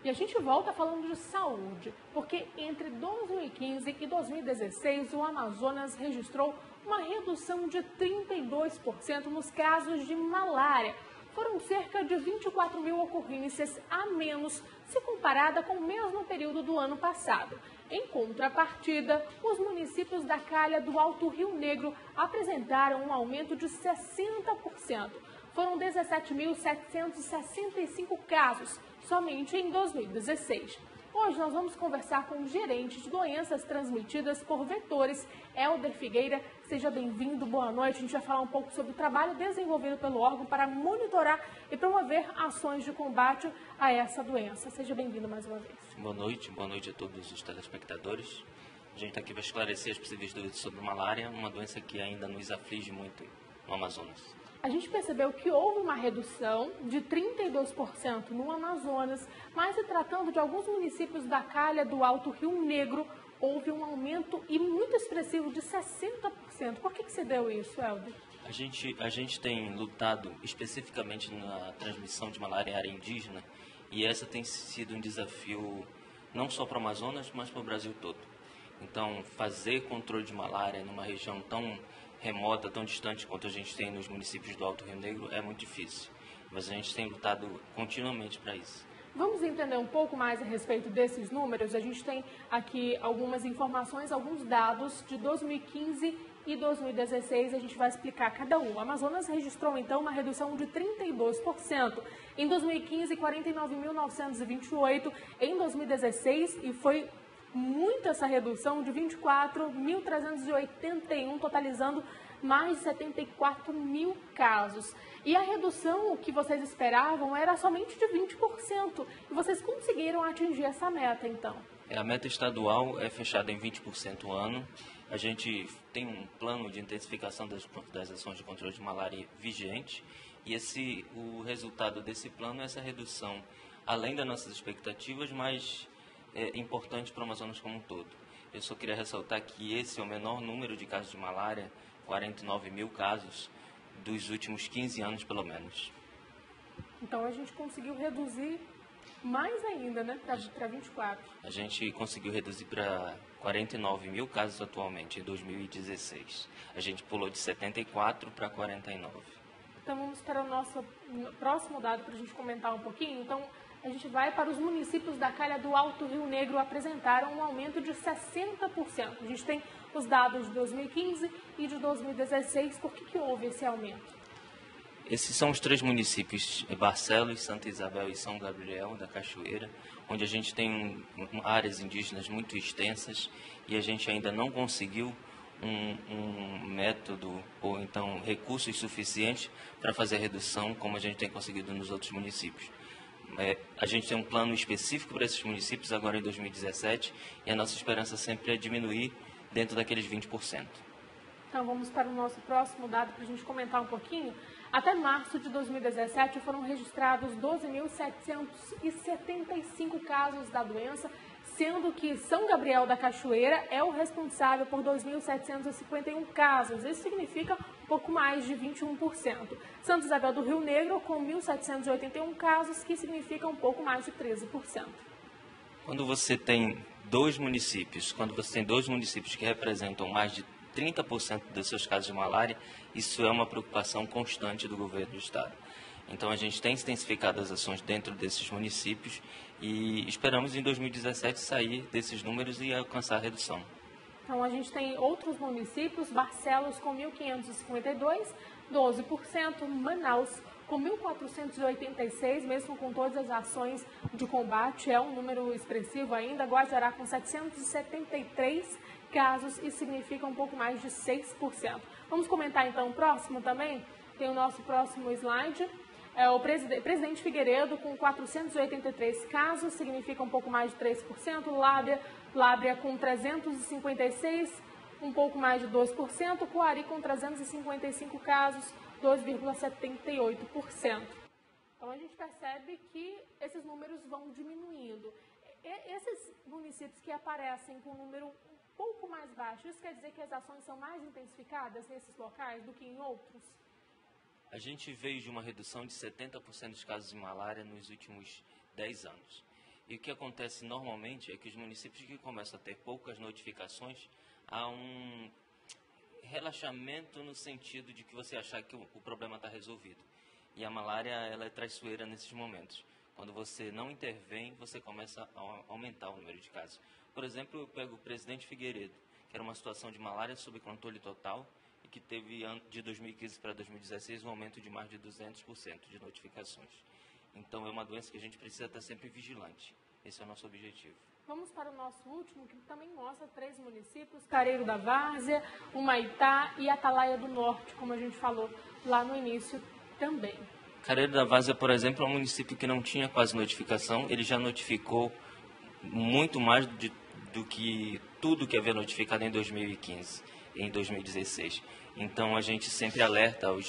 E a gente volta falando de saúde, porque entre 2015 e 2016 o Amazonas registrou uma redução de 32% nos casos de malária. Foram cerca de 24 mil ocorrências a menos se comparada com o mesmo período do ano passado. Em contrapartida, os municípios da calha do Alto Rio Negro apresentaram um aumento de 60%. Foram 17.765 casos somente em 2016. Hoje nós vamos conversar com o gerente de doenças transmitidas por vetores, Helder Figueira. Seja bem-vindo, boa noite. A gente vai falar um pouco sobre o trabalho desenvolvido pelo órgão para monitorar e promover ações de combate a essa doença. Seja bem-vindo mais uma vez. Boa noite a todos os telespectadores. A gente está aqui para esclarecer as possíveis dúvidas sobre malária, uma doença que ainda nos aflige muito no Amazonas. A gente percebeu que houve uma redução de 32% no Amazonas, mas se tratando de alguns municípios da calha do Alto Rio Negro, houve um aumento e muito expressivo de 60%. Por que se deu isso, Helder? A gente tem lutado especificamente na transmissão de malária em área indígena e essa tem sido um desafio não só para o Amazonas, mas para o Brasil todo. Então, fazer controle de malária numa região tão remota, tão distante quanto a gente tem nos municípios do Alto Rio Negro é muito difícil, mas a gente tem lutado continuamente para isso. Vamos entender um pouco mais a respeito desses números. A gente tem aqui algumas informações, alguns dados de 2015 e 2016, a gente vai explicar cada um. O Amazonas registrou, então, uma redução de 32%. Em 2015, 49.928. Em 2016, e foi muito essa redução, de 24.381, totalizando mais de 74 mil casos. E a redução que vocês esperavam era somente de 20%. E vocês conseguiram atingir essa meta, então? A meta estadual é fechada em 20% ano. A gente tem um plano de intensificação das ações de controle de malária vigente. E o resultado desse plano é essa redução, além das nossas expectativas, mas é importante para o Amazonas como um todo. Eu só queria ressaltar que esse é o menor número de casos de malária, 49 mil casos, dos últimos 15 anos pelo menos. Então a gente conseguiu reduzir mais ainda, né, para 24. A gente conseguiu reduzir para 49 mil casos atualmente, em 2016. A gente pulou de 74 para 49. Então vamos para o nosso próximo dado para a gente comentar um pouquinho. Então, a gente vai para os municípios da calha do Alto Rio Negro apresentaram um aumento de 60%. A gente tem os dados de 2015 e de 2016. Por que houve esse aumento? Esses são os três municípios, Barcelos, Santa Isabel e São Gabriel da Cachoeira, onde a gente tem áreas indígenas muito extensas e a gente ainda não conseguiu um método ou então recursos suficientes para fazer a redução como a gente tem conseguido nos outros municípios. A gente tem um plano específico para esses municípios agora em 2017 e a nossa esperança sempre é diminuir dentro daqueles 20%. Então vamos para o nosso próximo dado para a gente comentar um pouquinho. Até março de 2017 foram registrados 12.775 casos da doença, sendo que São Gabriel da Cachoeira é o responsável por 2.751 casos. Isso significa um pouco mais de 21%. Santa Isabel do Rio Negro com 1.781 casos, que significa um pouco mais de 13%. Quando você tem dois municípios que representam mais de 30% dos seus casos de malária, isso é uma preocupação constante do governo do estado. Então a gente tem intensificado as ações dentro desses municípios e esperamos em 2017 sair desses números e alcançar a redução. Então a gente tem outros municípios, Barcelos com 1.552, 12%, Manaus com 1.486, mesmo com todas as ações de combate, é um número expressivo ainda, Guajará com 773 casos e significa um pouco mais de 6%. Vamos comentar então o próximo também? Tem o nosso próximo slide. O presidente Figueiredo com 483 casos, significa um pouco mais de 3%. Lábrea com 356, um pouco mais de 2%. Coari com 355 casos, 2,78%. Então a gente percebe que esses números vão diminuindo. Esses municípios que aparecem com um número um pouco mais baixo, isso quer dizer que as ações são mais intensificadas nesses locais do que em outros? A gente veio de uma redução de 70% dos casos de malária nos últimos 10 anos. E o que acontece normalmente é que os municípios que começam a ter poucas notificações, há um relaxamento no sentido de que você achar que o problema está resolvido. E a malária, ela é traiçoeira nesses momentos. Quando você não intervém, você começa a aumentar o número de casos. Por exemplo, eu pego o Presidente Figueiredo, que era uma situação de malária sob controle total e que teve, de 2015 para 2016, um aumento de mais de 200% de notificações. Então, é uma doença que a gente precisa estar sempre vigilante. Esse é o nosso objetivo. Vamos para o nosso último, que também mostra 3 municípios, Careiro da Várzea, Humaitá e Atalaia do Norte, como a gente falou lá no início também. Careiro da Várzea, por exemplo, é um município que não tinha quase notificação. Ele já notificou muito mais do que tudo que havia notificado em 2015, em 2016. Então, a gente sempre alerta aos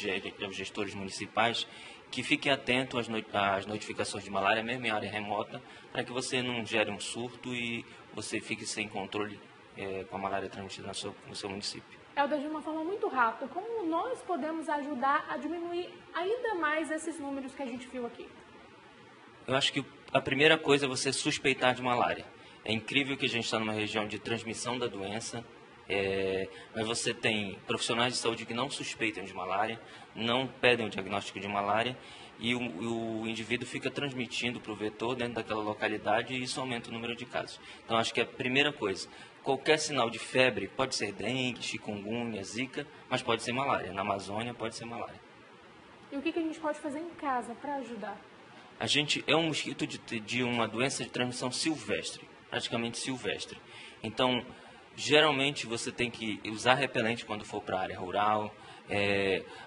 gestores municipais que fiquem atentos às notificações de malária, mesmo em área remota, para que você não gere um surto e você fique sem controle com a malária transmitida no seu município. Helder, de uma forma muito rápida, como nós podemos ajudar a diminuir ainda mais esses números que a gente viu aqui? Eu acho que a primeira coisa é você suspeitar de malária. É incrível que a gente está numa região de transmissão da doença, mas você tem profissionais de saúde que não suspeitam de malária, não pedem o diagnóstico de malária e o indivíduo fica transmitindo para o vetor dentro daquela localidade e isso aumenta o número de casos. Então, acho que a primeira coisa, qualquer sinal de febre, pode ser dengue, chikungunya, zika, mas pode ser malária. Na Amazônia pode ser malária. E o que a gente pode fazer em casa para ajudar? A gente é um mosquito de uma doença de transmissão silvestre, praticamente silvestre. Então, geralmente você tem que usar repelente quando for para a área rural.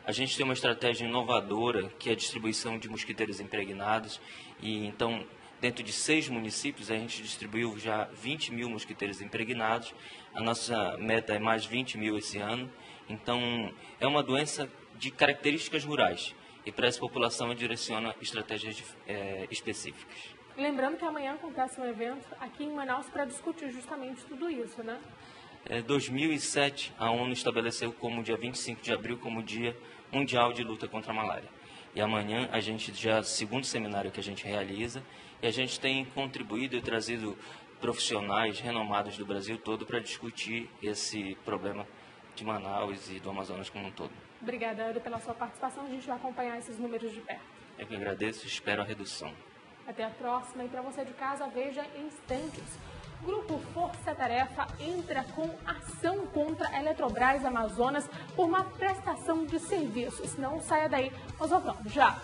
A gente tem uma estratégia inovadora que é a distribuição de mosquiteiros impregnados. E então, dentro de 6 municípios, a gente distribuiu já 20 mil mosquiteiros impregnados. A nossa meta é mais 20 mil esse ano. Então, é uma doença de características rurais. E para essa população, eu direciono estratégias específicas. Lembrando que amanhã acontece um evento aqui em Manaus para discutir justamente tudo isso, né? Em 2007, a ONU estabeleceu como dia 25 de abril como Dia Mundial de Luta contra a Malária. E amanhã a gente já é o 2º seminário que a gente realiza e a gente tem contribuído e trazido profissionais renomados do Brasil todo para discutir esse problema de Manaus e do Amazonas como um todo. Obrigada, Helder, pela sua participação. A gente vai acompanhar esses números de perto. Eu que agradeço e espero a redução. Até a próxima. E para você de casa, veja em instantes. Grupo Força Tarefa entra com ação contra a Eletrobras Amazonas por uma prestação de serviços. Não saia daí, nós voltamos já.